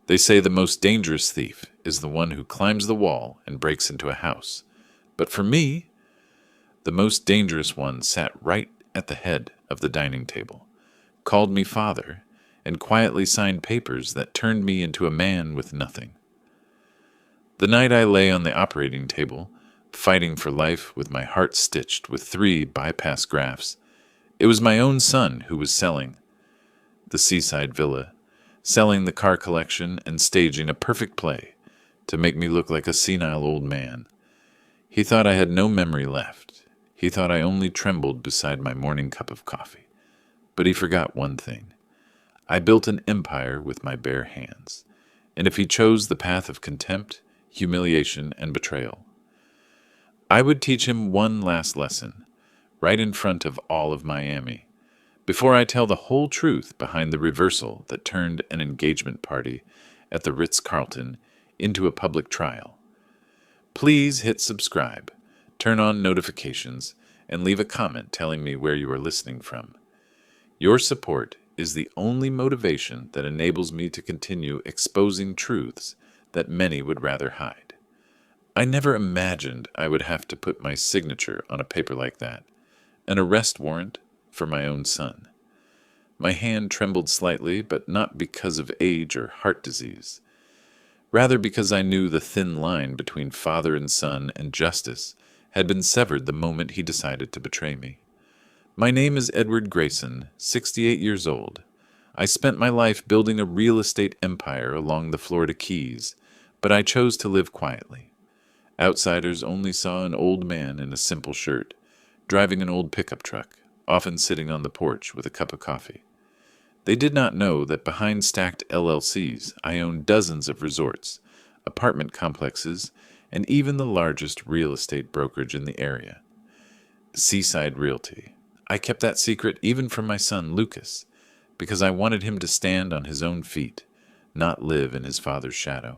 They say the most dangerous thief is the one who climbs the wall and breaks into a house. But for me, the most dangerous one sat right at the head of the dining table, called me father, and quietly signed papers that turned me into a man with nothing. The night I lay on the operating table, fighting for life with my heart stitched with 3 bypass grafts, it was my own son who was selling the seaside villa, selling the car collection, and staging a perfect play to make me look like a senile old man. He thought I had no memory left. He thought I only trembled beside my morning cup of coffee. But he forgot one thing. I built an empire with my bare hands, and if he chose the path of contempt, humiliation, and betrayal, I would teach him one last lesson, right in front of all of Miami, before I tell the whole truth behind the reversal that turned an engagement party at the Ritz Carlton into a public trial. Please hit subscribe, turn on notifications, and leave a comment telling me where you are listening from. Your support is the only motivation that enables me to continue exposing truths that many would rather hide. I never imagined I would have to put my signature on a paper like that, an arrest warrant for my own son. My hand trembled slightly, but not because of age or heart disease. Rather because I knew the thin line between father and son and justice had been severed the moment he decided to betray me. My name is Edward Grayson, 68 years old. I spent my life building a real estate empire along the Florida Keys, but I chose to live quietly. Outsiders only saw an old man in a simple shirt, driving an old pickup truck, often sitting on the porch with a cup of coffee. They did not know that behind stacked LLCs, I owned dozens of resorts, apartment complexes, and even the largest real estate brokerage in the area, Seaside Realty. I kept that secret even from my son Lucas, because I wanted him to stand on his own feet, not live in his father's shadow.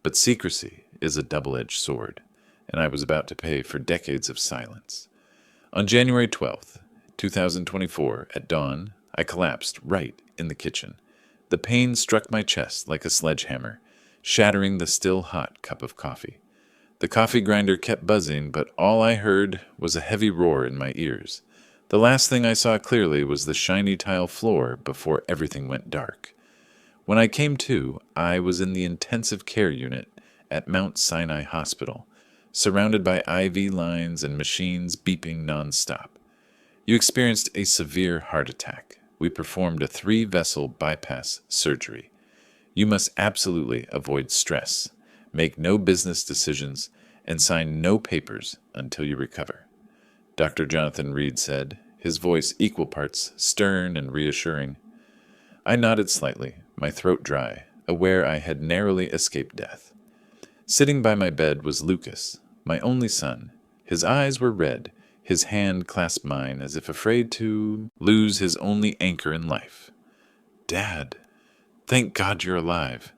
But secrecy is a double-edged sword, and I was about to pay for decades of silence. On January 12th, 2024, at dawn, I collapsed right in the kitchen. The pain struck my chest like a sledgehammer, shattering the still hot cup of coffee. The coffee grinder kept buzzing, but all I heard was a heavy roar in my ears. The last thing I saw clearly was the shiny tile floor before everything went dark. When I came to, I was in the intensive care unit at Mount Sinai Hospital, surrounded by IV lines and machines beeping nonstop. You experienced a severe heart attack. We performed a 3-vessel bypass surgery. You must absolutely avoid stress, make no business decisions, and sign no papers until you recover, Dr. Jonathan Reed said, his voice equal parts stern and reassuring. I nodded slightly, my throat dry, aware I had narrowly escaped death. Sitting by my bed was Lucas, my only son. His eyes were red, his hand clasped mine as if afraid to lose his only anchor in life. Dad, thank God you're alive.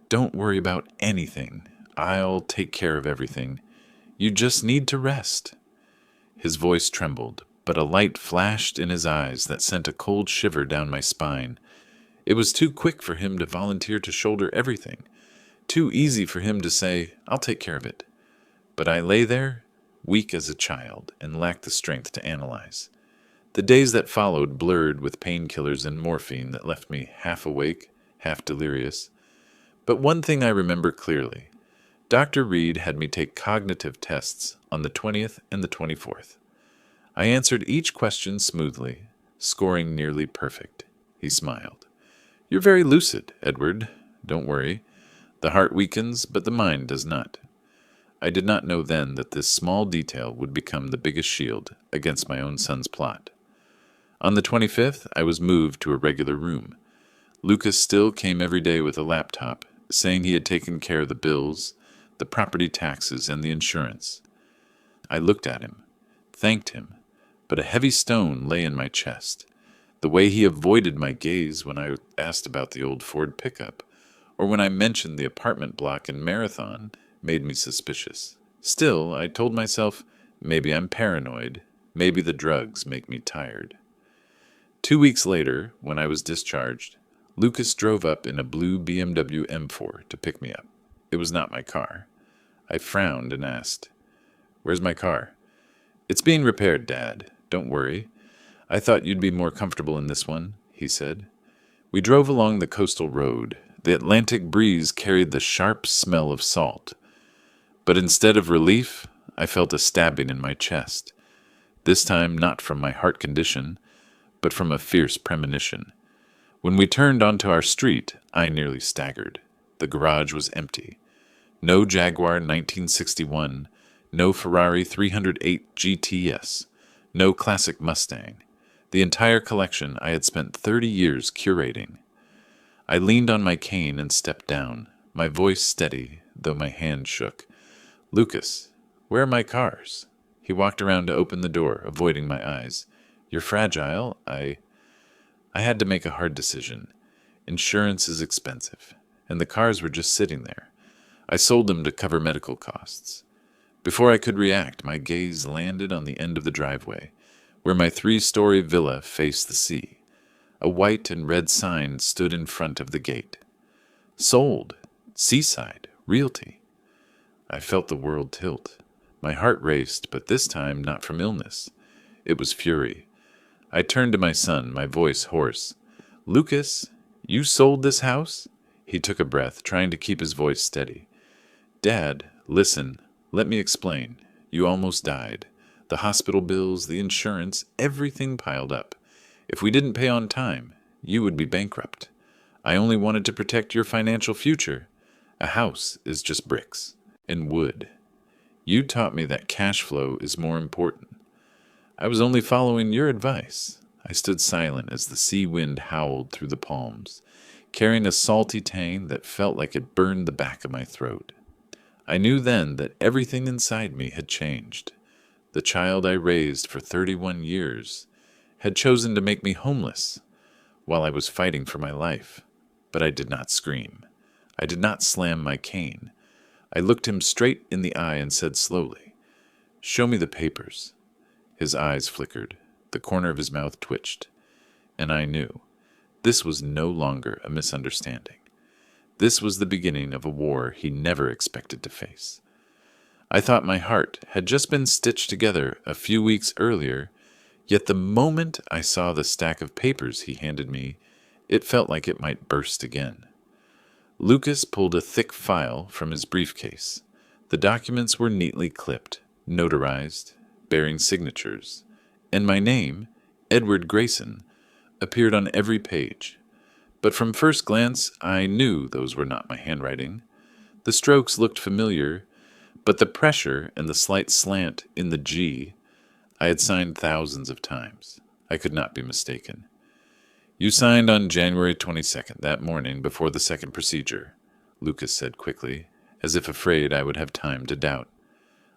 Don't worry about anything. I'll take care of everything. You just need to rest. His voice trembled, but a light flashed in his eyes that sent a cold shiver down my spine. It was too quick for him to volunteer to shoulder everything. Too easy for him to say, I'll take care of it. But I lay there, weak as a child, and lacked the strength to analyze. The days that followed blurred with painkillers and morphine that left me half awake, half delirious. But one thing I remember clearly. Dr. Reed had me take cognitive tests on the 20th and the 24th. I answered each question smoothly, scoring nearly perfect. He smiled. You're very lucid, Edward. Don't worry. The heart weakens, but the mind does not. I did not know then that this small detail would become the biggest shield against my own son's plot. On the 25th, I was moved to a regular room. Lucas still came every day with a laptop, saying he had taken care of the bills, the property taxes, and the insurance. I looked at him, thanked him, but a heavy stone lay in my chest. The way he avoided my gaze when I asked about the old Ford pickup, or when I mentioned the apartment block in Marathon, made me suspicious. Still, I told myself, maybe I'm paranoid, maybe the drugs make me tired. 2 weeks later, when I was discharged, Lucas drove up in a blue BMW M4 to pick me up. It was not my car. I frowned and asked, "Where's my car?" "It's being repaired, Dad. Don't worry. I thought you'd be more comfortable in this one," he said. We drove along the coastal road. The Atlantic breeze carried the sharp smell of salt. But instead of relief, I felt a stabbing in my chest. This time not from my heart condition, but from a fierce premonition. When we turned onto our street, I nearly staggered. The garage was empty. No Jaguar 1961, no Ferrari 308 GTS, no classic Mustang. The entire collection I had spent 30 years curating. I leaned on my cane and stepped down, my voice steady, though my hand shook. "Lucas, where are my cars?" He walked around to open the door, avoiding my eyes. "You're fragile. I had to make a hard decision. Insurance is expensive, and the cars were just sitting there. I sold them to cover medical costs." Before I could react, my gaze landed on the end of the driveway, where my 3-story villa faced the sea. A white and red sign stood in front of the gate. "Sold. Seaside. Realty." I felt the world tilt. My heart raced, but this time not from illness. It was fury. I turned to my son, my voice hoarse. "Lucas, you sold this house?" He took a breath, trying to keep his voice steady. "Dad, listen. Let me explain. You almost died. The hospital bills, the insurance, everything piled up. If we didn't pay on time, you would be bankrupt. I only wanted to protect your financial future. A house is just bricks and wood. You taught me that cash flow is more important. I was only following your advice." I stood silent as the sea wind howled through the palms, carrying a salty tang that felt like it burned the back of my throat. I knew then that everything inside me had changed. The child I raised for 31 years had chosen to make me homeless while I was fighting for my life. But I did not scream. I did not slam my cane. I looked him straight in the eye and said slowly, "Show me the papers." His eyes flickered. The corner of his mouth twitched. And I knew. This was no longer a misunderstanding. This was the beginning of a war he never expected to face. I thought my heart had just been stitched together a few weeks earlier, yet the moment I saw the stack of papers he handed me, it felt like it might burst again. Lucas pulled a thick file from his briefcase. The documents were neatly clipped, notarized, bearing signatures, and my name, Edward Grayson, appeared on every page. But from first glance, I knew those were not my handwriting. The strokes looked familiar, but the pressure and the slight slant in the G I had signed thousands of times. I could not be mistaken. "You signed on January 22nd, that morning before the second procedure," Lucas said quickly, as if afraid I would have time to doubt.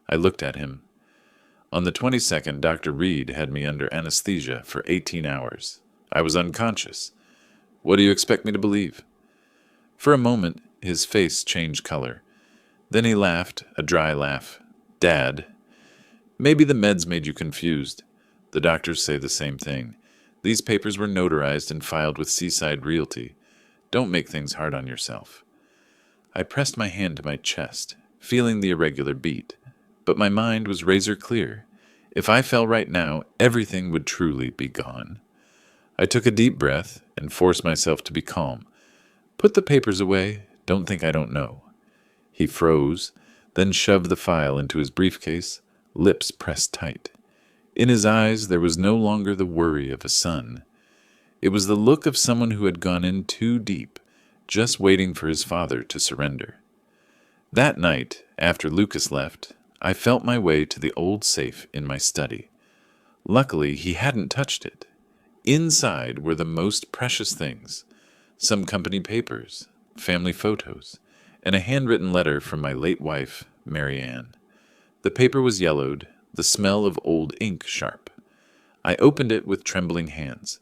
I looked at him. "On the 22nd, Dr. Reed had me under anesthesia for 18 hours. I was unconscious. What do you expect me to believe?" For a moment, his face changed color. Then he laughed, a dry laugh. "Dad, maybe the meds made you confused. The doctors say the same thing. These papers were notarized and filed with Seaside Realty. Don't make things hard on yourself." I pressed my hand to my chest, feeling the irregular beat. But my mind was razor clear. If I fell right now, everything would truly be gone. I took a deep breath and forced myself to be calm. "Put the papers away. Don't think I don't know." He froze, then shoved the file into his briefcase, lips pressed tight. In his eyes there was no longer the worry of a son. It was the look of someone who had gone in too deep, just waiting for his father to surrender. That night, after Lucas left, I felt my way to the old safe in my study. Luckily, he hadn't touched it. Inside were the most precious things, some company papers, family photos, and a handwritten letter from my late wife, Mary Ann. The paper was yellowed, the smell of old ink sharp. I opened it with trembling hands.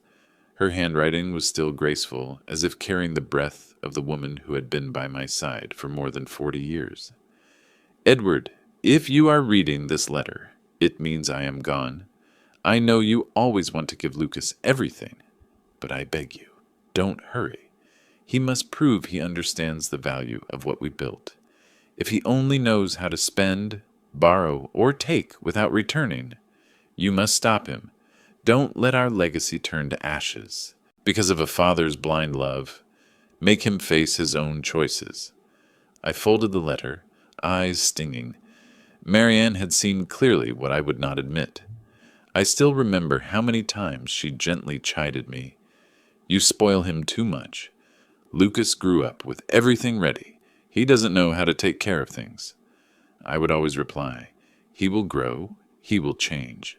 Her handwriting was still graceful, as if carrying the breath of the woman who had been by my side for more than 40 years. "Edward, if you are reading this letter, it means I am gone. I know you always want to give Lucas everything, but I beg you, don't hurry. He must prove he understands the value of what we built. If he only knows how to spend, borrow, or take without returning, you must stop him. Don't let our legacy turn to ashes because of a father's blind love. Make him face his own choices. I folded the letter, eyes stinging. Marianne had seen clearly what I would not admit. I still remember how many times she gently chided me. You spoil him too much. Lucas grew up with everything ready. He doesn't know how to take care of things. I would always reply, he will grow, he will change.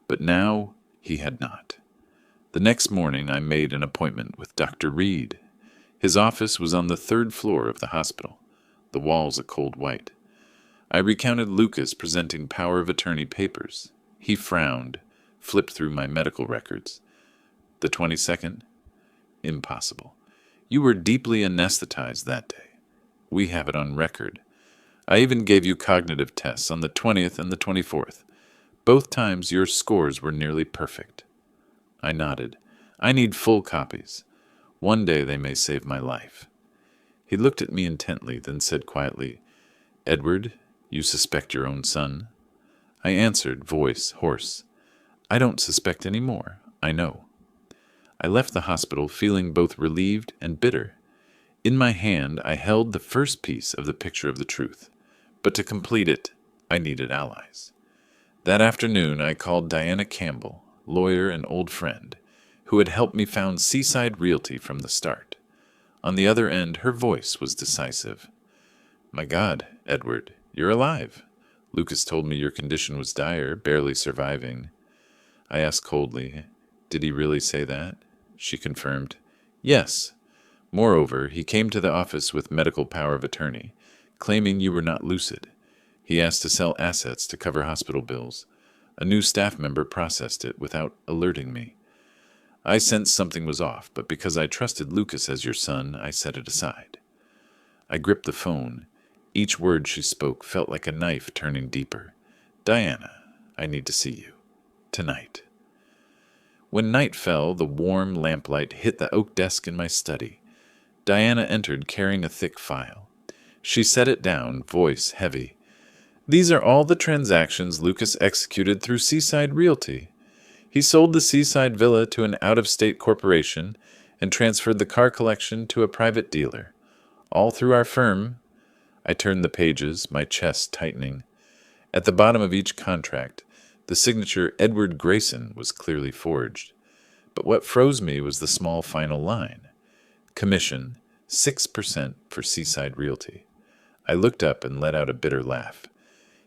But now he had not. The next morning I made an appointment with Dr. Reed. His office was on the 3rd floor of the hospital, the walls a cold white. I recounted Lucas presenting power of attorney papers. He frowned, flipped through my medical records. The 22nd? Impossible. You were deeply anesthetized that day. We have it on record. I even gave you cognitive tests on the 20th and the 24th. Both times your scores were nearly perfect. I nodded. I need full copies. One day they may save my life. He looked at me intently, then said quietly, Edward, you suspect your own son? I answered, voice hoarse. I don't suspect any more. I know. I left the hospital feeling both relieved and bitter. In my hand I held the first piece of the picture of the truth, but to complete it, I needed allies. That afternoon I called Diana Campbell, lawyer and old friend, who had helped me found Seaside Realty from the start. On the other end, her voice was decisive. My God, Edward, you're alive. Lucas told me your condition was dire, barely surviving. I asked coldly, did he really say that? She confirmed, yes. Moreover, he came to the office with medical power of attorney, claiming you were not lucid. He asked to sell assets to cover hospital bills. A new staff member processed it without alerting me. I sensed something was off, but because I trusted Lucas as your son, I set it aside. I gripped the phone. Each word she spoke felt like a knife turning deeper. Diana, I need to see you. Tonight. When night fell, the warm lamplight hit the oak desk in my study. Diana entered carrying a thick file. She set it down, voice heavy. These are all the transactions Lucas executed through Seaside Realty. He sold the Seaside Villa to an out-of-state corporation and transferred the car collection to a private dealer. All through our firm. I turned the pages, my chest tightening. At the bottom of each contract, the signature Edward Grayson was clearly forged. But what froze me was the small final line. Commission, 6% for Seaside Realty. I looked up and let out a bitter laugh.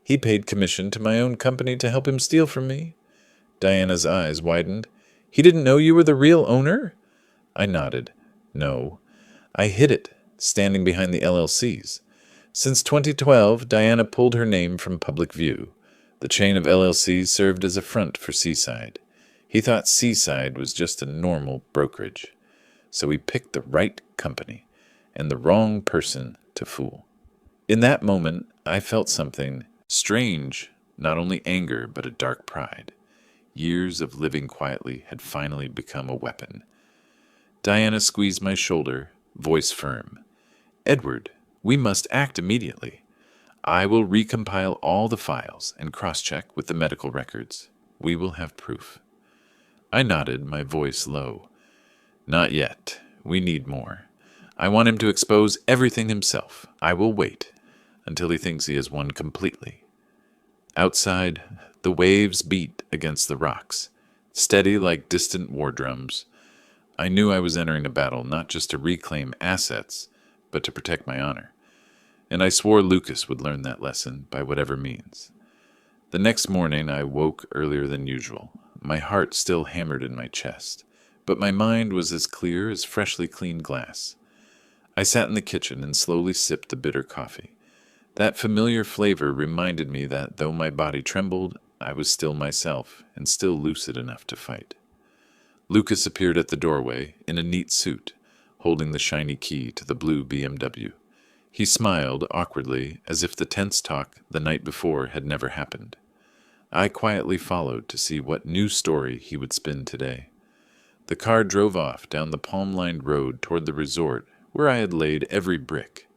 He paid commission to my own company to help him steal from me? Diana's eyes widened. He didn't know you were the real owner? I nodded. No. I hid it, standing behind the LLCs. Since 2012, Diana pulled her name from public view. The chain of LLCs served as a front for Seaside. He thought Seaside was just a normal brokerage. So he picked the right company and the wrong person to fool. In that moment, I felt something strange, not only anger, but a dark pride. Years of living quietly had finally become a weapon. Diana squeezed my shoulder, voice firm. Edward, we must act immediately. I will recompile all the files and cross-check with the medical records. We will have proof. I nodded, my voice low. Not yet. We need more. I want him to expose everything himself. I will wait until he thinks he has won completely. Outside, the waves beat against the rocks, steady like distant war drums. I knew I was entering a battle not just to reclaim assets, but to protect my honor. And I swore Lucas would learn that lesson by whatever means. The next morning I woke earlier than usual, my heart still hammered in my chest, but my mind was as clear as freshly cleaned glass. I sat in the kitchen and slowly sipped the bitter coffee. That familiar flavor reminded me that though my body trembled, I was still myself and still lucid enough to fight. Lucas appeared at the doorway in a neat suit, holding the shiny key to the blue BMW. He smiled awkwardly as if the tense talk the night before had never happened. I quietly followed to see what new story he would spin today. The car drove off down the palm-lined road toward the resort where I had laid every brick.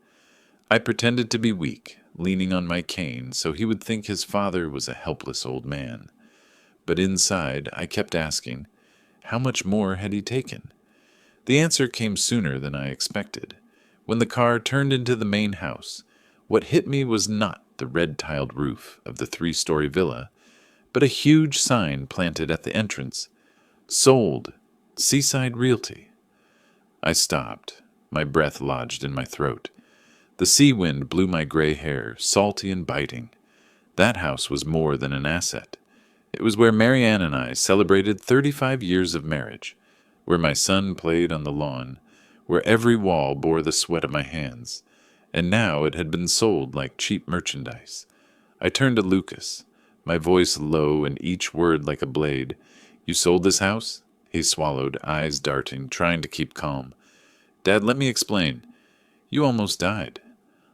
I pretended to be weak, leaning on my cane so he would think his father was a helpless old man. But inside, I kept asking, how much more had he taken? The answer came sooner than I expected. When the car turned into the main house, what hit me was not the red-tiled roof of the 3-story villa, but a huge sign planted at the entrance. Sold. Seaside Realty. I stopped. My breath lodged in my throat. The sea wind blew my gray hair, salty and biting. That house was more than an asset. It was where Marianne and I celebrated 35 years of marriage, where my son played on the lawn, where every wall bore the sweat of my hands, and now it had been sold like cheap merchandise. I turned to Lucas, my voice low and each word like a blade. You sold this house? He swallowed, eyes darting, trying to keep calm. Dad, let me explain. You almost died.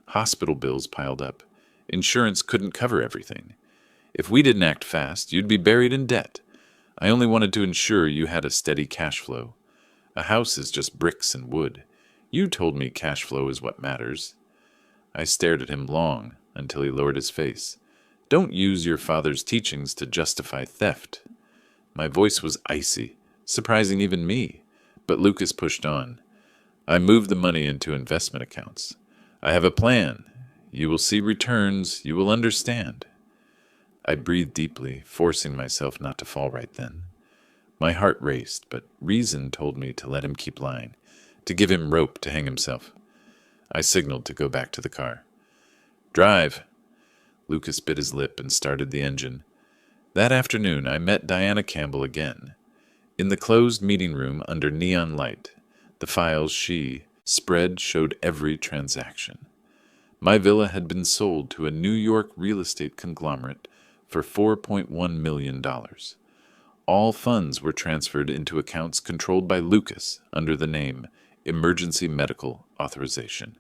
Hospital bills piled up. Insurance couldn't cover everything. If we didn't act fast, you'd be buried in debt. I only wanted to ensure you had a steady cash flow. A house is just bricks and wood. You told me cash flow is what matters. I stared at him long, until he lowered his face. Don't use your father's teachings to justify theft. My voice was icy, surprising even me, but Lucas pushed on. I moved the money into investment accounts. I have a plan. You will see returns. You will understand. I breathed deeply, forcing myself not to fall right then. My heart raced, but reason told me to let him keep lying, to give him rope to hang himself. I signaled to go back to the car. Drive. Lucas bit his lip and started the engine. That afternoon, I met Diana Campbell again. In the closed meeting room under neon light, the files she spread showed every transaction. My villa had been sold to a New York real estate conglomerate for $4.1 million. All funds were transferred into accounts controlled by Lucas under the name Emergency Medical Authorization.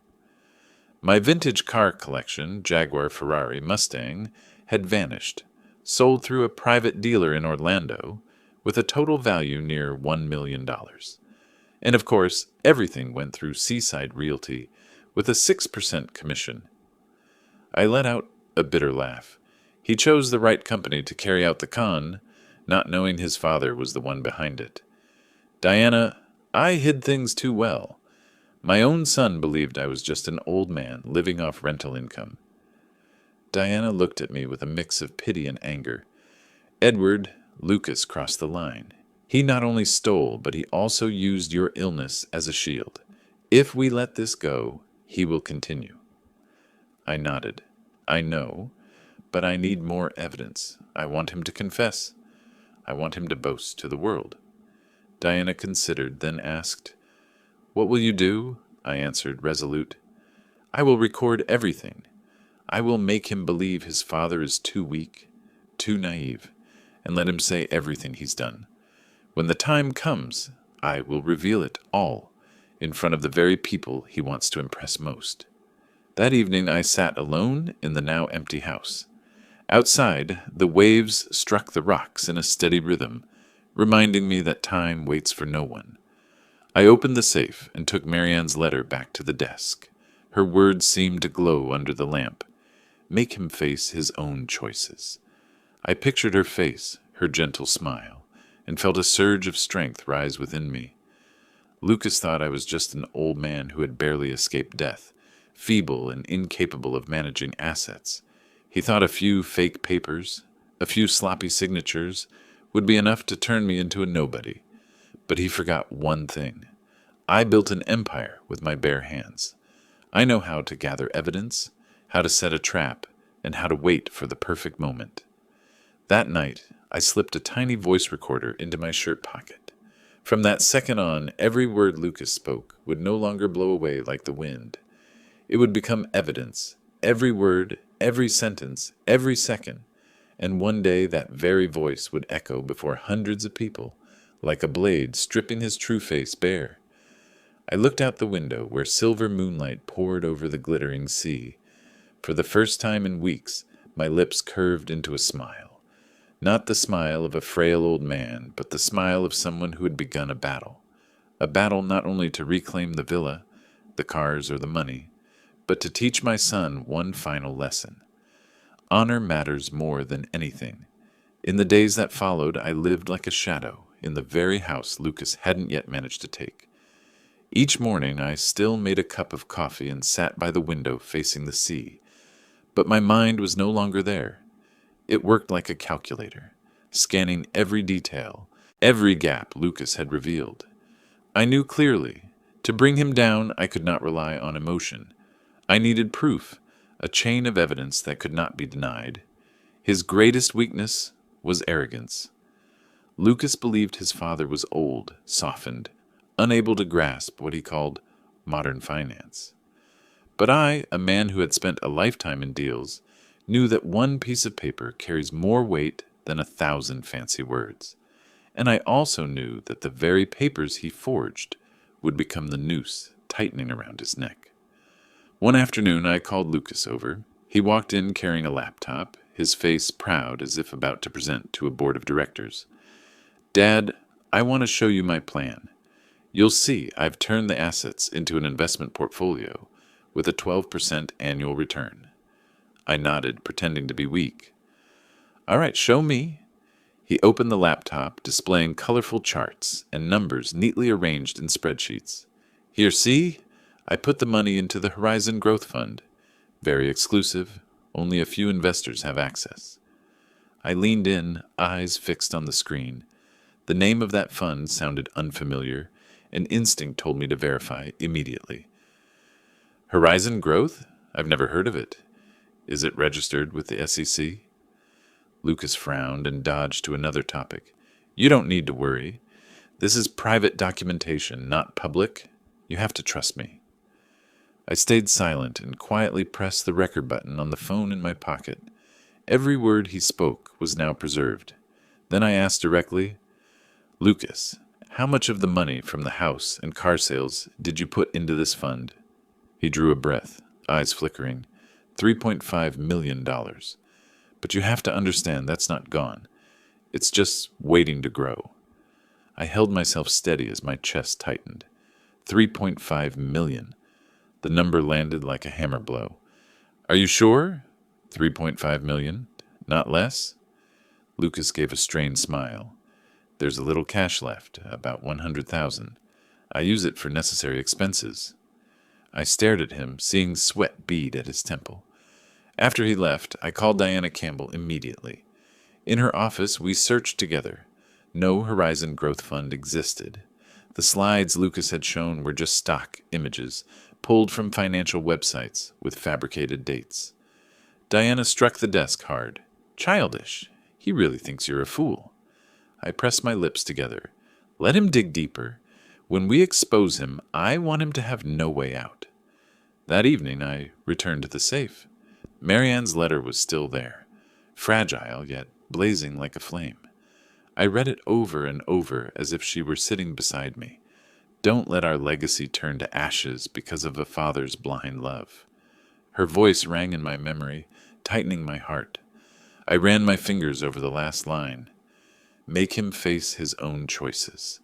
My vintage car collection, Jaguar, Ferrari, Mustang, had vanished, sold through a private dealer in Orlando, with a total value near $1 million. And of course, everything went through Seaside Realty, with a 6% commission. I let out a bitter laugh. He chose the right company to carry out the con, not knowing his father was the one behind it. Diana, I hid things too well. My own son believed I was just an old man living off rental income. Diana looked at me with a mix of pity and anger. Edward, Lucas crossed the line. He not only stole, but he also used your illness as a shield. If we let this go, he will continue. I nodded. I know, but I need more evidence. I want him to confess. I want him to boast to the world. Diana considered, then asked, What will you do? I answered, resolute. I will record everything. I will make him believe his father is too weak, too naive, and let him say everything he's done. When the time comes, I will reveal it all in front of the very people he wants to impress most. That evening I sat alone in the now empty house. Outside, the waves struck the rocks in a steady rhythm, reminding me that time waits for no one. I opened the safe and took Marianne's letter back to the desk. Her words seemed to glow under the lamp. Make him face his own choices. I pictured her face, her gentle smile, and felt a surge of strength rise within me. Lucas thought I was just an old man who had barely escaped death, feeble and incapable of managing assets. He thought a few fake papers, a few sloppy signatures, would be enough to turn me into a nobody. But he forgot one thing. I built an empire with my bare hands. I know how to gather evidence, how to set a trap, and how to wait for the perfect moment. That night, I slipped a tiny voice recorder into my shirt pocket. From that second on, every word Lucas spoke would no longer blow away like the wind. It would become evidence, every word, every sentence, every second, and one day that very voice would echo before hundreds of people, like a blade stripping his true face bare. I looked out the window where silver moonlight poured over the glittering sea. For the first time in weeks, my lips curved into a smile. Not the smile of a frail old man, but the smile of someone who had begun a battle. A battle not only to reclaim the villa, the cars, or the money, but to teach my son one final lesson. Honor matters more than anything. In the days that followed, I lived like a shadow in the very house Lucas hadn't yet managed to take. Each morning I still made a cup of coffee and sat by the window facing the sea, but my mind was no longer there. It worked like a calculator, scanning every detail, every gap Lucas had revealed. I knew clearly, to bring him down I could not rely on emotion. I needed proof, a chain of evidence that could not be denied. His greatest weakness was arrogance. Lucas believed his father was old, softened, unable to grasp what he called modern finance. But I, a man who had spent a lifetime in deals, knew that one piece of paper carries more weight than 1,000 fancy words. And I also knew that the very papers he forged would become the noose tightening around his neck. One afternoon I called Lucas over. He walked in carrying a laptop, his face proud as if about to present to a board of directors. "Dad, I want to show you my plan. You'll see I've turned the assets into an investment portfolio with a 12% annual return." I nodded, pretending to be weak. "All right, show me." He opened the laptop, displaying colorful charts and numbers neatly arranged in spreadsheets. "Here, see? I put the money into the Horizon Growth Fund. Very exclusive. Only a few investors have access." I leaned in, eyes fixed on the screen. The name of that fund sounded unfamiliar. An instinct told me to verify immediately. "Horizon Growth? I've never heard of it. Is it registered with the SEC?" Lucas frowned and dodged to another topic. "You don't need to worry. This is private documentation, not public. You have to trust me." I stayed silent and quietly pressed the record button on the phone in my pocket. Every word he spoke was now preserved. Then I asked directly, "Lucas, how much of the money from the house and car sales did you put into this fund?" He drew a breath, eyes flickering. $3.5 million. But you have to understand that's not gone. It's just waiting to grow. I held myself steady as my chest tightened. 3.5 million. The number landed like a hammer blow. "Are you sure? 3.5 million? Not less?" Lucas gave a strained smile. "There's a little cash left, about 100,000. I use it for necessary expenses." I stared at him, seeing sweat bead at his temple. After he left, I called Diana Campbell immediately. In her office, we searched together. No Horizon Growth Fund existed. The slides Lucas had shown were just stock images, pulled from financial websites with fabricated dates. Diana struck the desk hard. "Childish. He really thinks you're a fool." I pressed my lips together. "Let him dig deeper. When we expose him, I want him to have no way out." That evening, I returned to the safe. Marianne's letter was still there, fragile yet blazing like a flame. I read it over and over as if she were sitting beside me. "Don't let our legacy turn to ashes because of a father's blind love." Her voice rang in my memory, tightening my heart. I ran my fingers over the last line. "Make him face his own choices."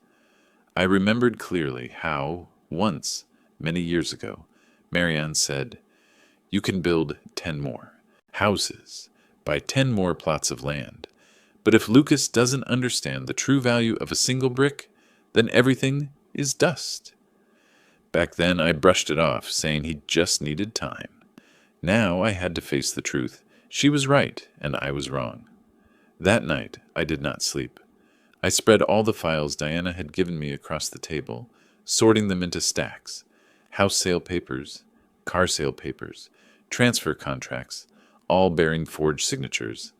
I remembered clearly how, once, many years ago, Marianne said, "You can build 10 more houses, buy 10 more plots of land. But if Lucas doesn't understand the true value of a single brick, then everything is dust." Back then I brushed it off, saying he just needed time. Now I had to face the truth. She was right, and I was wrong. That night I did not sleep. I spread all the files Diana had given me across the table, sorting them into stacks: house sale papers, car sale papers, transfer contracts, all bearing forged signatures.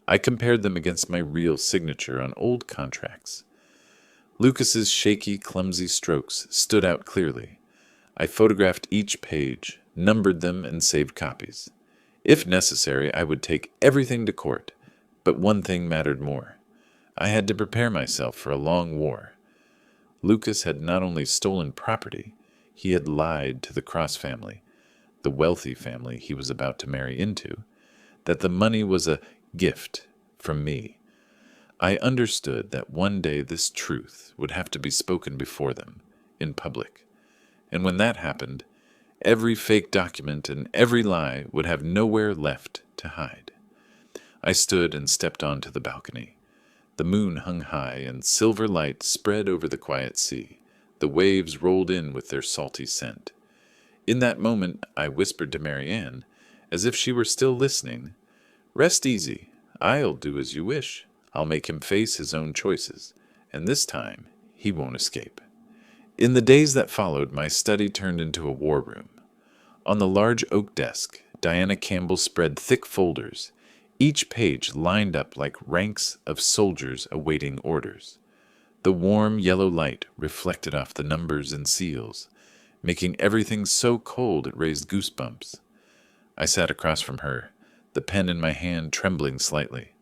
I compared them against my real signature on old contracts. Lucas's shaky, clumsy strokes stood out clearly. I photographed each page, numbered them, and saved copies. If necessary, I would take everything to court, but one thing mattered more. I had to prepare myself for a long war. Lucas had not only stolen property, he had lied to the Cross family, the wealthy family he was about to marry into, that the money was a gift from me. I understood that one day this truth would have to be spoken before them, in public, And when that happened, every fake document and every lie would have nowhere left to hide. I stood and stepped onto the balcony. The moon hung high, and silver light spread over the quiet sea. The waves rolled in with their salty scent. In that moment, I whispered to Marianne, as if she were still listening, "Rest easy. I'll do as you wish. I'll make him face his own choices, and this time he won't escape." In the days that followed, my study turned into a war room. On the large oak desk, Diana Campbell spread thick folders, each page lined up like ranks of soldiers awaiting orders. The warm yellow light reflected off the numbers and seals, making everything so cold it raised goosebumps. I sat across from her, the pen in my hand trembling slightly.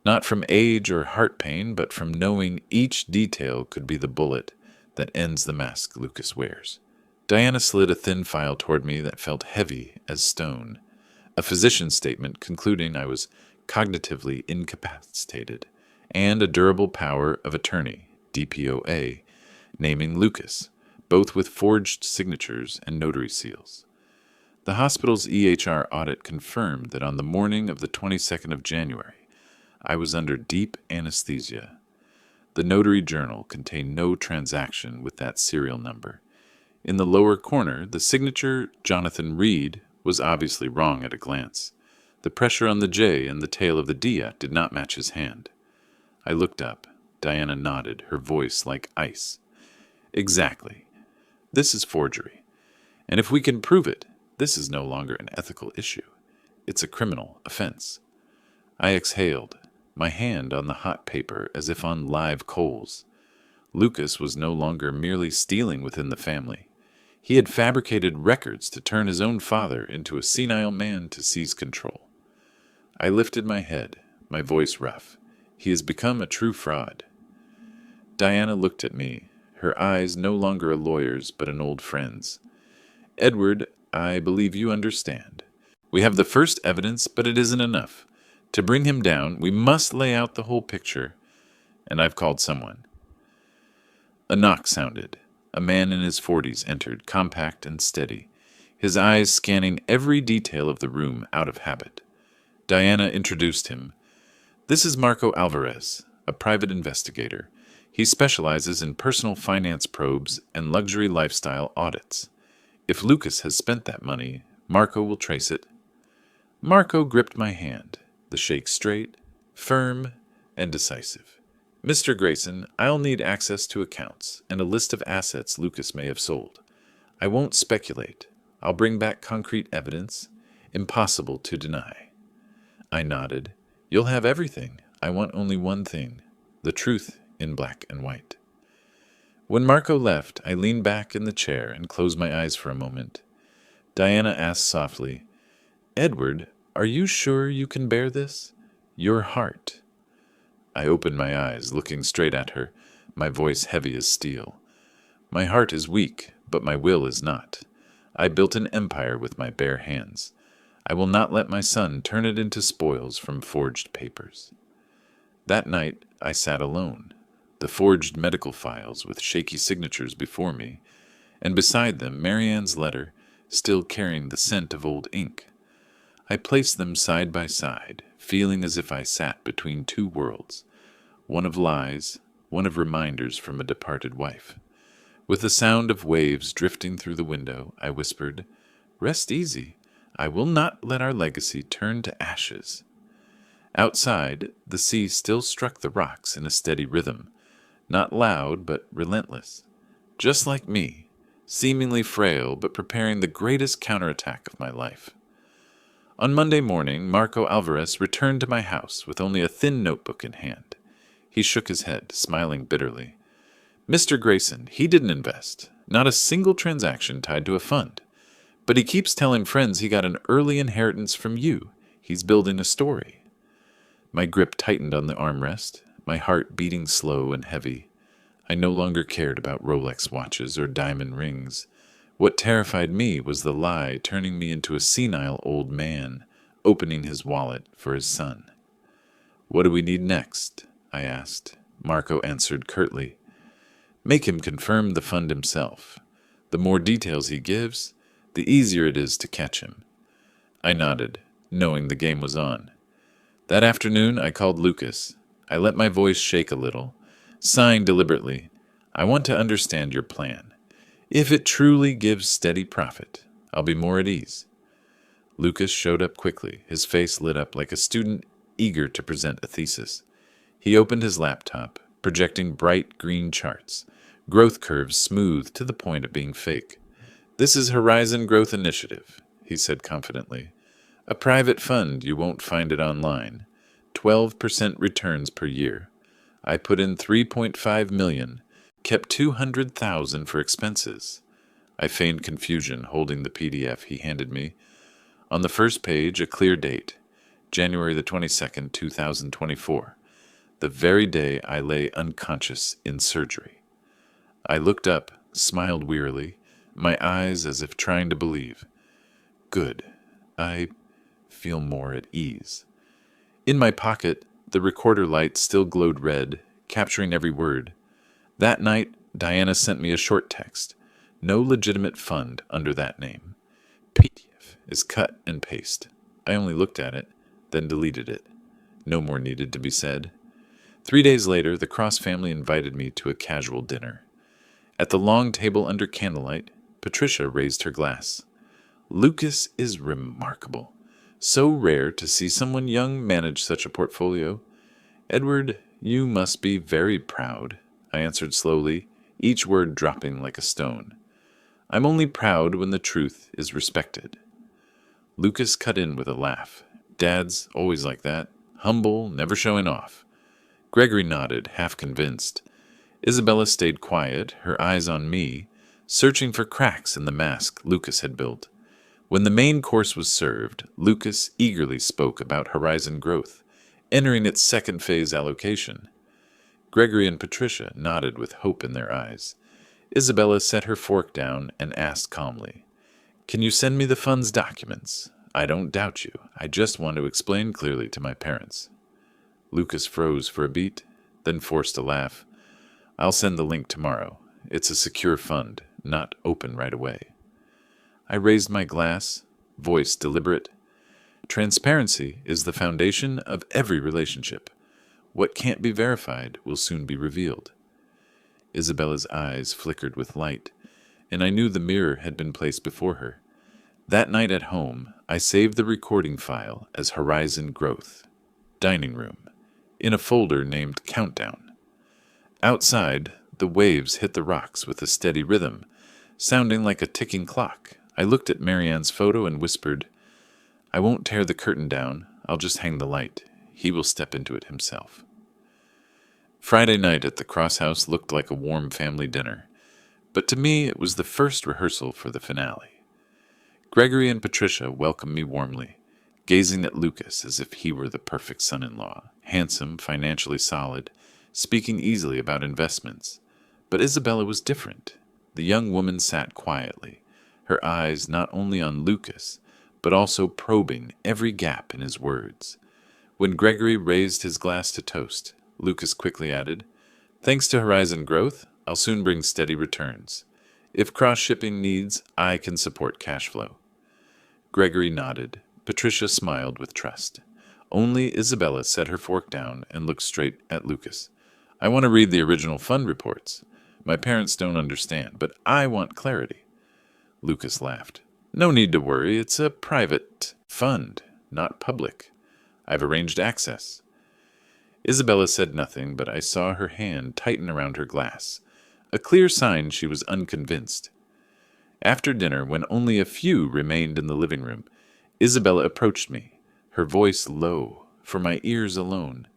Not from age or heart pain, but from knowing each detail could be the bullet that ends the mask Lucas wears. Diana slid a thin file toward me that felt heavy as stone, a physician's statement concluding I was cognitively incapacitated, and a durable power of attorney, DPOA, naming Lucas, both with forged signatures and notary seals. The hospital's EHR audit confirmed that on the morning of the 22nd of January, I was under deep anesthesia. The notary journal contained no transaction with that serial number. In the lower corner, the signature Jonathan Reed was obviously wrong at a glance. The pressure on the J and the tail of the D did not match his hand. I looked up. Diana nodded, her voice like ice. "Exactly. This is forgery. And if we can prove it, this is no longer an ethical issue. It's a criminal offense." I exhaled, my hand on the hot paper as if on live coals. Lucas was no longer merely stealing within the family. He had fabricated records to turn his own father into a senile man to seize control. I lifted my head, my voice rough. He has become a true fraud. Diana looked at me, her eyes no longer a lawyer's but an old friend's. "Edward, I believe you understand. We have the first evidence, but it isn't enough. To bring him down, we must lay out the whole picture, and I've called someone." A knock sounded. A man in his 40s entered, compact and steady, his eyes scanning every detail of the room out of habit. Diana introduced him. "This is Marco Alvarez, a private investigator. He specializes in personal finance probes and luxury lifestyle audits. If Lucas has spent that money, Marco will trace it." Marco gripped my hand, the shake straight, firm, and decisive. "Mr. Grayson, I'll need access to accounts and a list of assets Lucas may have sold. I won't speculate. I'll bring back concrete evidence, impossible to deny." I nodded. "You'll have everything. I want only one thing, the truth in black and white." When Marco left, I leaned back in the chair and closed my eyes for a moment. Diana asked softly, "Edward, are you sure you can bear this? Your heart." I opened my eyes, looking straight at her, my voice heavy as steel. "My heart is weak, but my will is not. I built an empire with my bare hands. I will not let my son turn it into spoils from forged papers." That night, I sat alone, the forged medical files with shaky signatures before me, and beside them Marianne's letter, still carrying the scent of old ink. I placed them side by side, feeling as if I sat between two worlds, one of lies, one of reminders from a departed wife. With the sound of waves drifting through the window, I whispered, "Rest easy. I will not let our legacy turn to ashes." Outside, the sea still struck the rocks in a steady rhythm, not loud but relentless. Just like me, seemingly frail but preparing the greatest counterattack of my life. On Monday morning, Marco Alvarez returned to my house with only a thin notebook in hand. He shook his head, smiling bitterly. "Mr. Grayson, he didn't invest. Not a single transaction tied to a fund. But he keeps telling friends he got an early inheritance from you. He's building a story." My grip tightened on the armrest, my heart beating slow and heavy. I no longer cared about Rolex watches or diamond rings. What terrified me was the lie turning me into a senile old man, opening his wallet for his son. "What do we need next?" I asked. Marco answered curtly. "Make him confirm the fund himself. The more details he gives, the easier it is to catch him. I nodded, knowing the game was on. That afternoon, I called Lucas. I let my voice shake a little, sighing deliberately. I want to understand your plan. If it truly gives steady profit, I'll be more at ease. Lucas showed up quickly, his face lit up like a student eager to present a thesis. He opened his laptop, projecting bright green charts, growth curves smooth to the point of being fake. "This is Horizon Growth Initiative," he said confidently. "A private fund, you won't find it online. 12% returns per year. I put in $3.5 million, kept $200,000 for expenses." I feigned confusion, holding the PDF he handed me. On the first page, a clear date, January the 22nd, 2024, the very day I lay unconscious in surgery. I looked up, smiled wearily, my eyes as if trying to believe. Good. I feel more at ease. In my pocket, the recorder light still glowed red, capturing every word. That night, Diana sent me a short text. No legitimate fund under that name. PDF is cut and paste. I only looked at it, then deleted it. No more needed to be said. 3 days later, the Cross family invited me to a casual dinner. At the long table under candlelight, Patricia raised her glass. "Lucas is remarkable. So rare to see someone young manage such a portfolio. Edward, you must be very proud," I answered slowly, each word dropping like a stone. "I'm only proud when the truth is respected." Lucas cut in with a laugh. "Dad's always like that. Humble, never showing off." Gregory nodded, half convinced. Isabella stayed quiet, her eyes on me, searching for cracks in the mask Lucas had built. When the main course was served, Lucas eagerly spoke about Horizon Growth, entering its second phase allocation. Gregory and Patricia nodded with hope in their eyes. Isabella set her fork down and asked calmly, "Can you send me the fund's documents? I don't doubt you. I just want to explain clearly to my parents." Lucas froze for a beat, then forced a laugh. "I'll send the link tomorrow. It's a secure fund, not open right away." I raised my glass, voice deliberate. "Transparency is the foundation of every relationship. What can't be verified will soon be revealed." Isabella's eyes flickered with light, and I knew the mirror had been placed before her. That night at home, I saved the recording file as Horizon Growth, Dining Room, in a folder named Countdown. Outside, the waves hit the rocks with a steady rhythm, sounding like a ticking clock. I looked at Marianne's photo and whispered, "I won't tear the curtain down. I'll just hang the light. He will step into it himself." Friday night at the Cross House looked like a warm family dinner, but to me it was the first rehearsal for the finale. Gregory and Patricia welcomed me warmly, gazing at Lucas as if he were the perfect son-in-law, handsome, financially solid, speaking easily about investments. But Isabella was different. The young woman sat quietly, her eyes not only on Lucas, but also probing every gap in his words. When Gregory raised his glass to toast, Lucas quickly added, "Thanks to Horizon Growth, I'll soon bring steady returns. If cross-shipping needs, I can support cash flow." Gregory nodded. Patricia smiled with trust. Only Isabella set her fork down and looked straight at Lucas. "I want to read the original fund reports. My parents don't understand, but I want clarity." Lucas laughed. "No need to worry. It's a private fund, not public. I've arranged access." Isabella said nothing, but I saw her hand tighten around her glass, a clear sign she was unconvinced. After dinner, when only a few remained in the living room, Isabella approached me, her voice low, for my ears alone.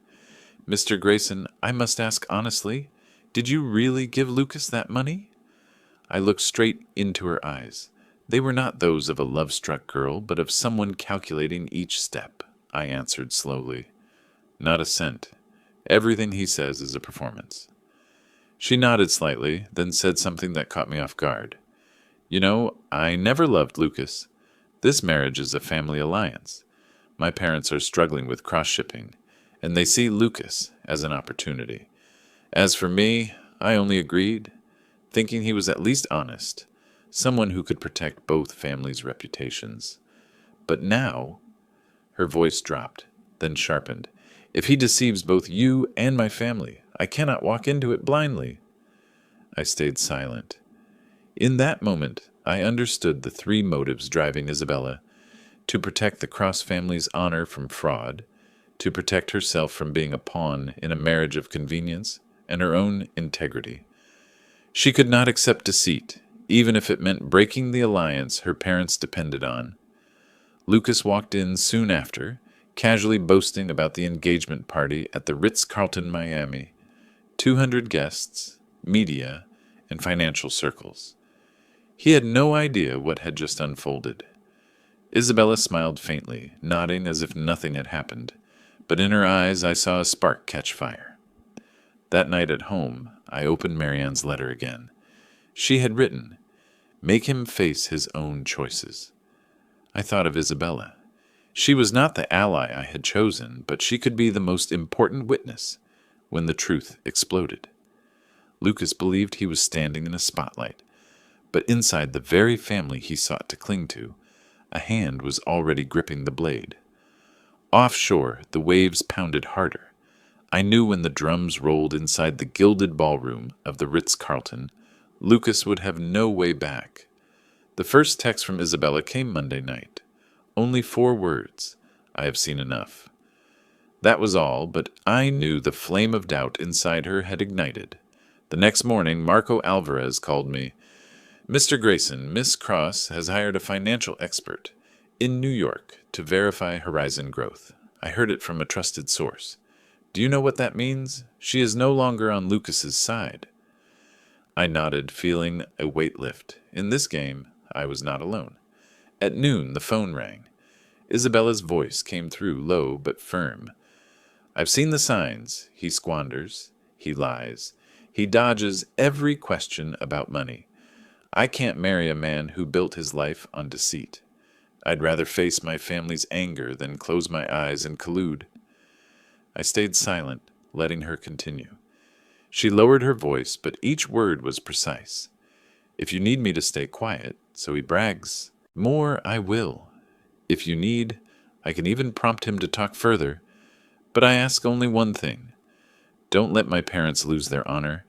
"Mr. Grayson, I must ask honestly, did you really give Lucas that money?" I looked straight into her eyes. They were not those of a love-struck girl, but of someone calculating each step. I answered slowly, "Not a cent. Everything he says is a performance." She nodded slightly, then said something that caught me off guard. "You know, I never loved Lucas. This marriage is a family alliance. My parents are struggling with cross-shipping, and they see Lucas as an opportunity. As for me, I only agreed, thinking he was at least honest. someone who could protect both families' reputations. But now, her voice dropped, then sharpened. If he deceives both you and my family, I cannot walk into it blindly. I stayed silent. In that moment, I understood the three motives driving Isabella: to protect the Cross family's honor from fraud, to protect herself from being a pawn in a marriage of convenience, and her own integrity. She could not accept deceit, even if it meant breaking the alliance her parents depended on. Lucas walked in soon after, casually boasting about the engagement party at the Ritz Carlton, Miami. 200 guests, media, and financial circles. He had no idea what had just unfolded. Isabella smiled faintly, nodding as if nothing had happened, but in her eyes I saw a spark catch fire. That night at home, I opened Marianne's letter again. She had written, "Make him face his own choices." I thought of Isabella. She was not the ally I had chosen, but she could be the most important witness when the truth exploded. Lucas believed he was standing in a spotlight, but inside the very family he sought to cling to, a hand was already gripping the blade. Offshore, the waves pounded harder. I knew when the drums rolled inside the gilded ballroom of the Ritz Carlton, Lucas would have no way back. The first text from Isabella came Monday night. Only 4 words. "I have seen enough." That was all, but I knew the flame of doubt inside her had ignited. The next morning, Marco Alvarez called me. "Mr. Grayson, Miss Cross has hired a financial expert in New York to verify horizon growth. I heard it from a trusted source. Do you know what that means? She is no longer on Lucas's side." I nodded, feeling a weight lift. In this game, I was not alone. At noon, the phone rang. Isabella's voice came through, low but firm. "I've seen the signs. He squanders. He lies. He dodges every question about money. I can't marry a man who built his life on deceit. I'd rather face my family's anger than close my eyes and collude." I stayed silent, letting her continue. She lowered her voice, but each word was precise. "If you need me to stay quiet, so he brags more, I will. If you need, I can even prompt him to talk further. But I ask only one thing. Don't let my parents lose their honor.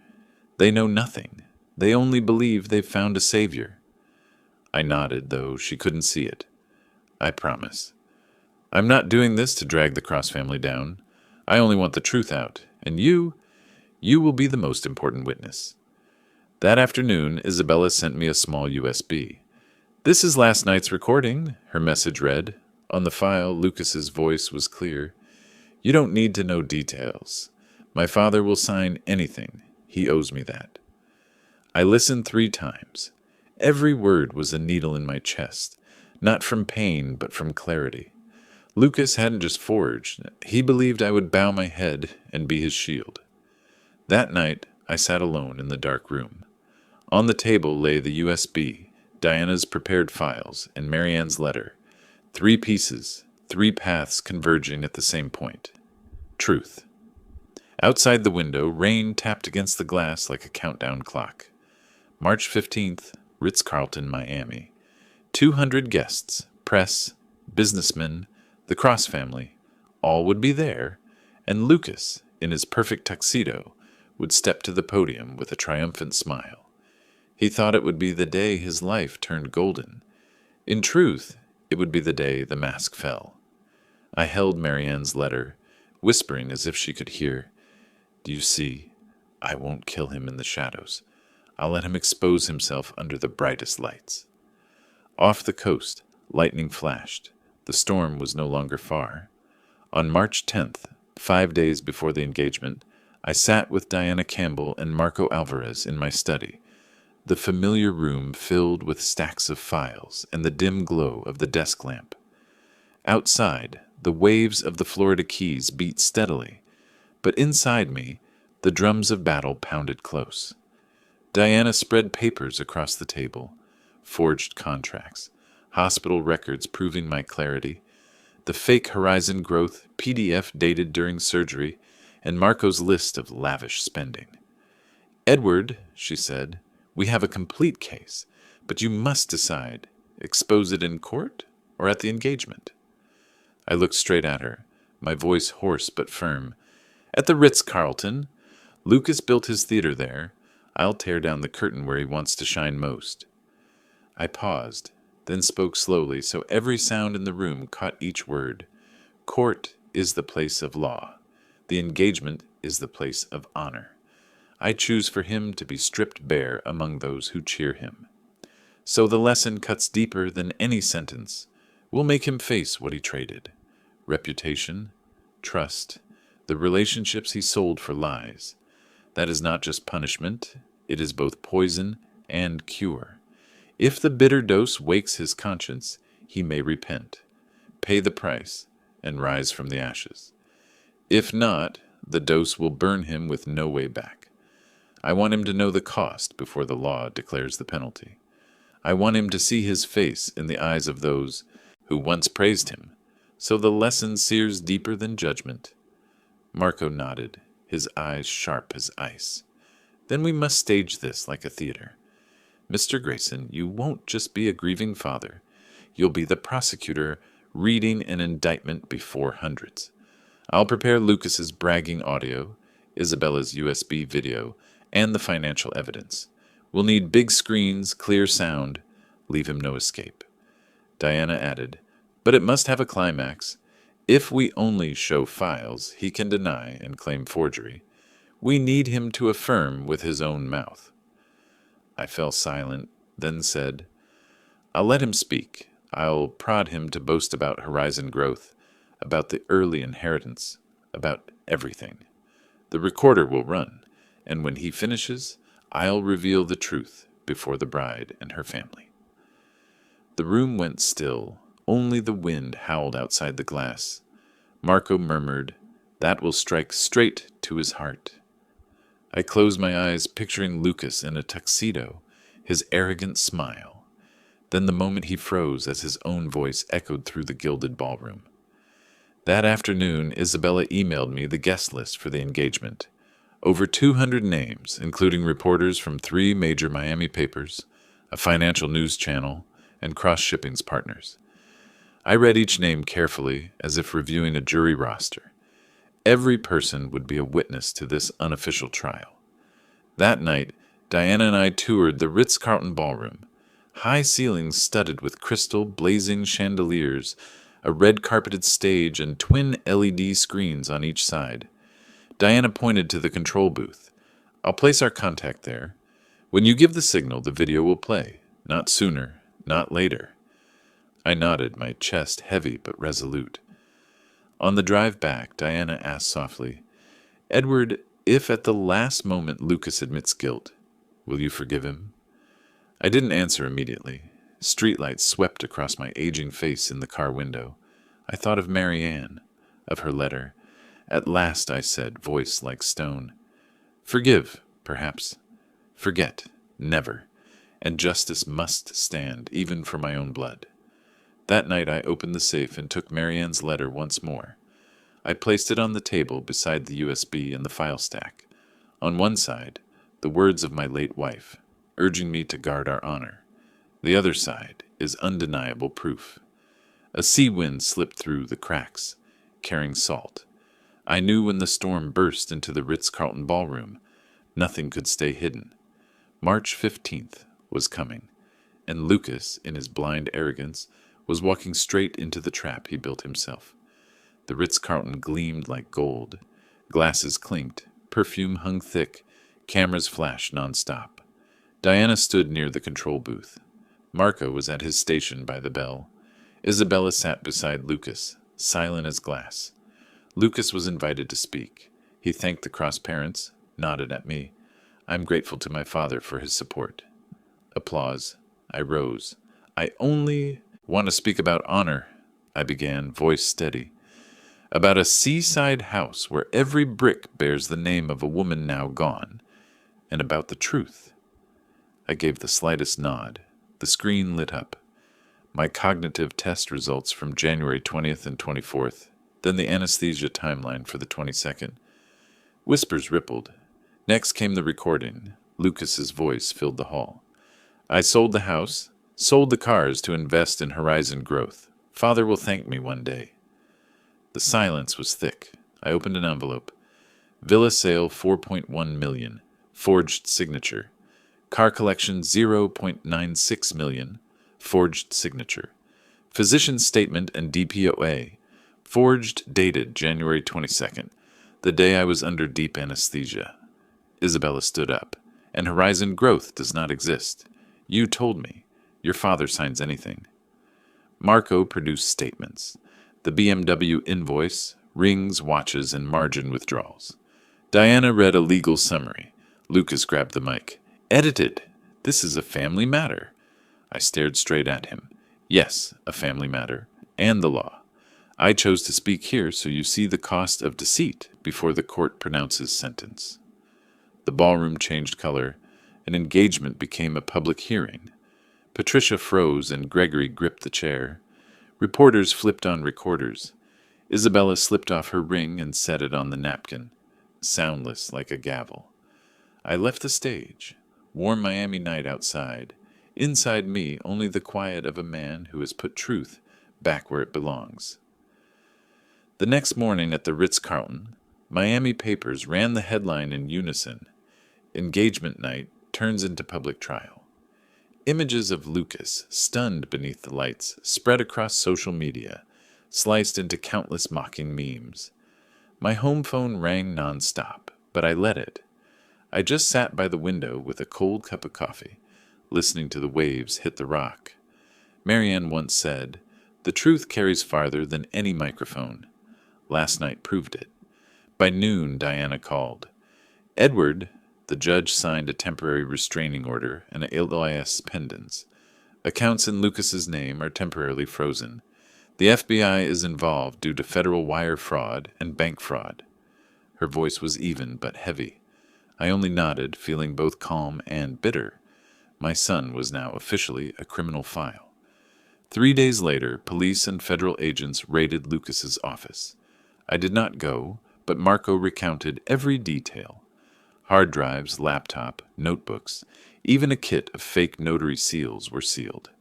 They know nothing. They only believe they've found a savior." I nodded, though she couldn't see it. "I promise. I'm not doing this to drag the Cross family down. I only want the truth out, and you will be the most important witness." That afternoon, Isabella sent me a small USB. "This is last night's recording," her message read. On the file, Lucas's voice was clear. "You don't need to know details. My father will sign anything. He owes me that." I listened 3 times. Every word was a needle in my chest, not from pain, but from clarity. Lucas hadn't just forged. He believed I would bow my head and be his shield. That night, I sat alone in the dark room. On the table lay the USB, Diana's prepared files, and Marianne's letter. 3 pieces, 3 paths converging at the same point. Truth. Outside the window, rain tapped against the glass like a countdown clock. March 15th, Ritz Carlton, Miami. 200 guests, press, businessmen, the Cross family, all would be there, and Lucas, in his perfect tuxedo, would step to the podium with a triumphant smile. He thought it would be the day his life turned golden. In truth, it would be the day the mask fell. I held Marianne's letter, whispering as if she could hear. "Do you see? I won't kill him in the shadows. I'll let him expose himself under the brightest lights." Off the coast, lightning flashed. The storm was no longer far. On March 10th, 5 days before the engagement, I sat with Diana Campbell and Marco Alvarez in my study, the familiar room filled with stacks of files and the dim glow of the desk lamp. Outside, the waves of the Florida Keys beat steadily, but inside me, the drums of battle pounded close. Diana spread papers across the table, forged contracts, hospital records proving my clarity, the fake horizon growth PDF dated during surgery, and Marco's list of lavish spending. "Edward," she said, "we have a complete case, But you must decide, expose it in court or at the engagement. I looked straight at her, my voice hoarse but firm. At the Ritz Carlton. Lucas built his theater there. I'll tear down the curtain where he wants to shine most. I paused, then spoke slowly so every sound in the room caught each word. Court is the place of law. The engagement is the place of honor. I choose for him to be stripped bare among those who cheer him. So the lesson cuts deeper than any sentence. We'll make him face what he traded. Reputation, trust, the relationships he sold for lies. That is not just punishment, it is both poison and cure. If the bitter dose wakes his conscience, he may repent, pay the price, and rise from the ashes. If not, the dose will burn him with no way back. I want him to know the cost before the law declares the penalty. I want him to see his face in the eyes of those who once praised him, so the lesson sears deeper than judgment. Marco nodded, his eyes sharp as ice. Then we must stage this like a theater. Mr. Grayson, you won't just be a grieving father. You'll be the prosecutor reading an indictment before hundreds. I'll prepare Lucas's bragging audio, Isabella's USB video, and the financial evidence. We'll need big screens, clear sound. Leave him no escape. Diana added, but it must have a climax. If we only show files, he can deny and claim forgery. We need him to affirm with his own mouth. I fell silent, then said, I'll let him speak. I'll prod him to boast about horizon growth, about the early inheritance, about everything. The recorder will run, and when he finishes, I'll reveal the truth before the bride and her family. The room went still. Only the wind howled outside the glass. Marco murmured, that will strike straight to his heart. I closed my eyes, picturing Lucas in a tuxedo, his arrogant smile. Then the moment he froze as his own voice echoed through the gilded ballroom. That afternoon, Isabella emailed me the guest list for the engagement. Over 200 names, including reporters from 3 major Miami papers, a financial news channel, and cross-shipping's partners. I read each name carefully, as if reviewing a jury roster. Every person would be a witness to this unofficial trial. That night, Diana and I toured the Ritz Carlton ballroom. High ceilings studded with crystal, blazing chandeliers, a red-carpeted stage, and twin LED screens on each side. Diana pointed to the control booth. I'll place our contact there. When you give the signal, the video will play. Not sooner, not later. I nodded, my chest heavy but resolute. On the drive back, Diana asked softly, Edward, if at the last moment Lucas admits guilt, will you forgive him? I didn't answer immediately. Streetlights swept across my aging face in the car window. I thought of Mary Ann, of her letter. At last, I said, voice like stone, forgive, perhaps. Forget, never. And justice must stand, even for my own blood. That night I opened the safe and took Mary Ann's letter once more. I placed it on the table beside the USB and the file stack. On one side, the words of my late wife, urging me to guard our honor. The other side is undeniable proof. A sea wind slipped through the cracks, carrying salt. I knew when the storm burst into the Ritz Carlton ballroom, nothing could stay hidden. March 15th was coming, and Lucas, in his blind arrogance, was walking straight into the trap he built himself. The Ritz Carlton gleamed like gold. Glasses clinked, perfume hung thick, cameras flashed nonstop. Diana stood near the control booth. Marco was at his station by the bell. Isabella sat beside Lucas, silent as glass. Lucas was invited to speak. He thanked the cross parents, nodded at me. I'm grateful to my father for his support. Applause. I rose. I only want to speak about honor, I began, voice steady. About a seaside house where every brick bears the name of a woman now gone, and about the truth. I gave the slightest nod. The screen lit up. My cognitive test results from January 20th and 24th, then the anesthesia timeline for the 22nd. Whispers rippled. Next came the recording. Lucas's voice filled the hall. I sold the house, sold the cars to invest in horizon growth. Father will thank me one day. The silence was thick. I opened an envelope. Villa sale 4.1 million. Forged signature. Car collection 0.96 million. Forged signature. Physician's statement and DPOA. Forged, dated January 22nd, the day I was under deep anesthesia. Isabella stood up. And horizon growth does not exist. You told me. Your father signs anything. Marco produced statements. The BMW invoice, rings, watches, and margin withdrawals. Diana read a legal summary. Lucas grabbed the mic. Edited. This is a family matter. I stared straight at him. Yes, a family matter. And the law. I chose to speak here so you see the cost of deceit before the court pronounces sentence. The ballroom changed color. An engagement became a public hearing. Patricia froze and Gregory gripped the chair. Reporters flipped on recorders. Isabella slipped off her ring and set it on the napkin, soundless like a gavel. I left the stage. Warm Miami night outside. Inside me, only the quiet of a man who has put truth back where it belongs. The next morning at the Ritz Carlton, Miami papers ran the headline in unison. Engagement night turns into public trial. Images of Lucas, stunned beneath the lights, spread across social media, sliced into countless mocking memes. My home phone rang nonstop, but I let it. I just sat by the window with a cold cup of coffee, listening to the waves hit the rock. Marianne once said, "The truth carries farther than any microphone." Last night proved it. By noon, Diana called. Edward, the judge, signed a temporary restraining order and alias pendens. Accounts in Lucas's name are temporarily frozen. The FBI is involved due to federal wire fraud and bank fraud. Her voice was even but heavy. I only nodded, feeling both calm and bitter. My son was now officially a criminal file. 3 days later, police and federal agents raided Lucas's office. I did not go, but Marco recounted every detail. Hard drives, laptop, notebooks, even a kit of fake notary seals were sealed.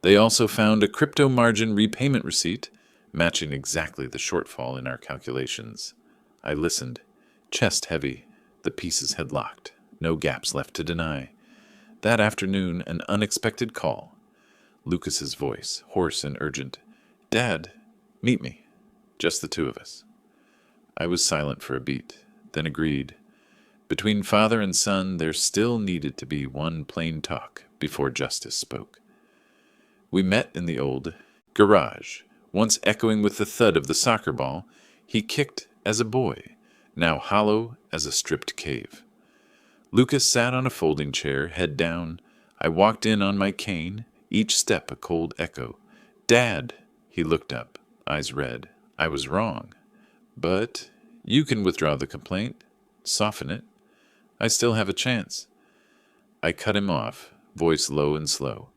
They also found a crypto margin repayment receipt, matching exactly the shortfall in our calculations. I listened, chest heavy. The pieces had locked, no gaps left to deny. That afternoon, an unexpected call. Lucas's voice, hoarse and urgent. "Dad, meet me. Just the two of us." I was silent for a beat, then agreed. Between father and son, there still needed to be one plain talk before justice spoke. We met in the old garage, once echoing with the thud of the soccer ball he kicked as a boy, now hollow as a stripped cave. Lucas sat on a folding chair, head down. I walked in on my cane, each step a cold echo. "Dad!" He looked up, eyes red. I was wrong. "But you can withdraw the complaint, soften it. I still have a chance." I cut him off, voice low and slow.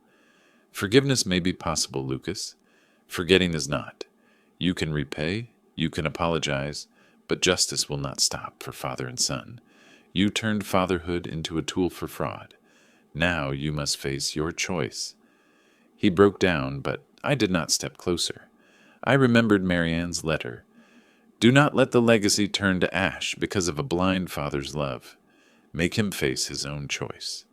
"Forgiveness may be possible, Lucas. Forgetting is not. You can repay, you can apologize, but justice will not stop for father and son. You turned fatherhood into a tool for fraud. Now you must face your choice." He broke down, but I did not step closer. I remembered Marianne's letter. Do not let the legacy turn to ash because of a blind father's love. Make him face his own choice.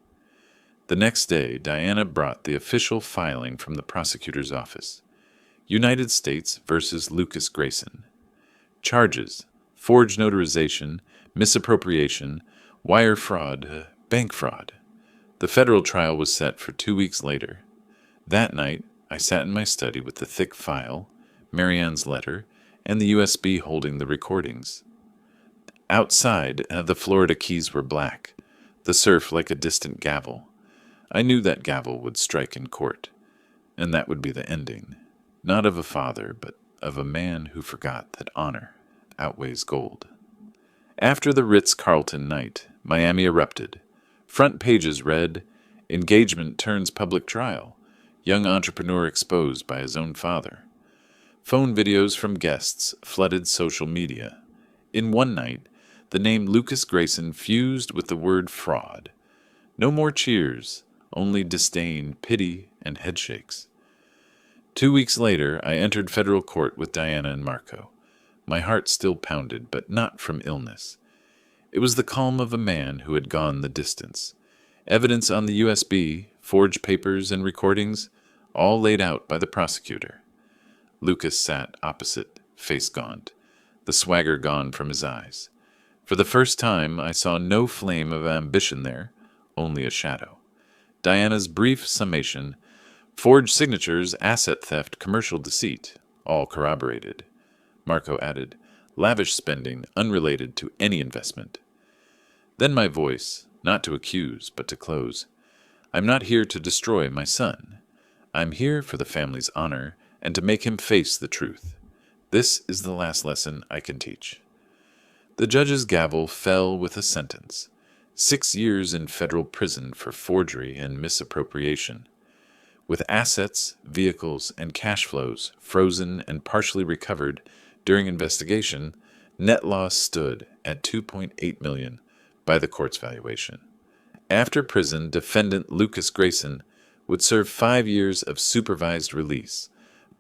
The next day, Diana brought the official filing from the prosecutor's office. United States versus Lucas Grayson. Charges: forged notarization, misappropriation, wire fraud, bank fraud. The federal trial was set for 2 weeks later. That night, I sat in my study with the thick file, Marianne's letter, and the USB holding the recordings. Outside, the Florida Keys were black, the surf like a distant gavel. I knew that gavel would strike in court, and that would be the ending, not of a father, but of a man who forgot that honor outweighs gold. After the Ritz Carlton night, Miami erupted. Front pages read, "Engagement turns public trial. Young entrepreneur exposed by his own father." Phone videos from guests flooded social media. In one night, the name Lucas Grayson fused with the word fraud. No more cheers, only disdain, pity, and headshakes. 2 weeks later, I entered federal court with Diana and Marco. My heart still pounded, but not from illness. It was the calm of a man who had gone the distance. Evidence on the USB, forged papers, and recordings, all laid out by the prosecutor. Lucas sat opposite, face gaunt, the swagger gone from his eyes. For the first time, I saw no flame of ambition there, only a shadow. Diana's brief summation: forged signatures, asset theft, commercial deceit, all corroborated. Marco added, lavish spending unrelated to any investment. Then my voice, not to accuse, but to close. I'm not here to destroy my son. I'm here for the family's honor and to make him face the truth. This is the last lesson I can teach. The judge's gavel fell with a sentence: 6 years in federal prison for forgery and misappropriation. With assets, vehicles, and cash flows frozen and partially recovered during investigation, net loss stood at $2.8 million by the court's valuation. After prison, defendant Lucas Grayson would serve 5 years of supervised release,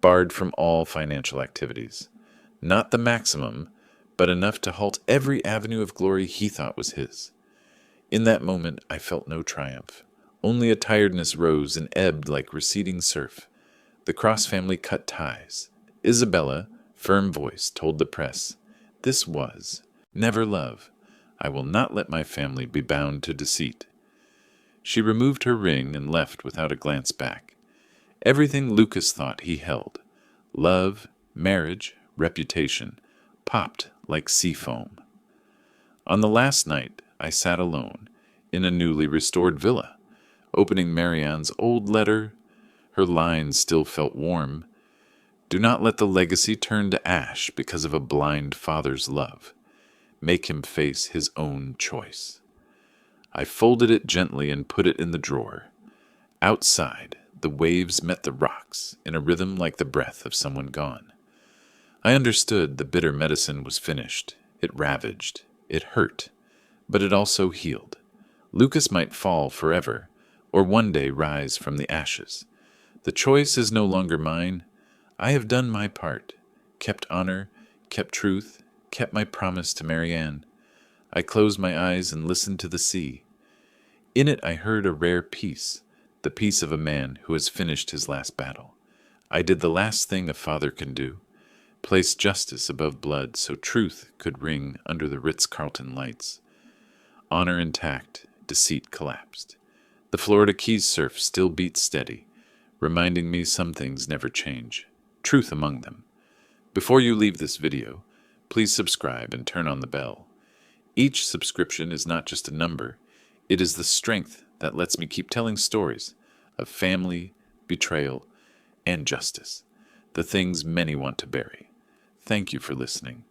barred from all financial activities. Not the maximum, but enough to halt every avenue of glory he thought was his. In that moment, I felt no triumph. Only a tiredness rose and ebbed like receding surf. The Cross family cut ties. Isabella, firm voice, told the press, "This was never love. I will not let my family be bound to deceit." She removed her ring and left without a glance back. Everything Lucas thought he held, love, marriage, reputation, popped like sea foam. On the last night, I sat alone in a newly restored villa. Opening Marianne's old letter, her lines still felt warm. Do not let the legacy turn to ash because of a blind father's love. Make him face his own choice. I folded it gently and put it in the drawer. Outside, the waves met the rocks in a rhythm like the breath of someone gone. I understood the bitter medicine was finished. It ravaged. It hurt. But it also healed. Lucas might fall forever, or one day rise from the ashes. The choice is no longer mine. I have done my part, kept honor, kept truth, kept my promise to Marianne. I closed my eyes and listened to the sea. In it I heard a rare peace, the peace of a man who has finished his last battle. I did the last thing a father can do, place justice above blood so truth could ring under the Ritz Carlton lights. Honor intact, deceit collapsed. The Florida Keys surf still beats steady, reminding me some things never change, truth among them. Before you leave this video, please subscribe and turn on the bell. Each subscription is not just a number, it is the strength that lets me keep telling stories of family, betrayal, and justice, the things many want to bury. Thank you for listening.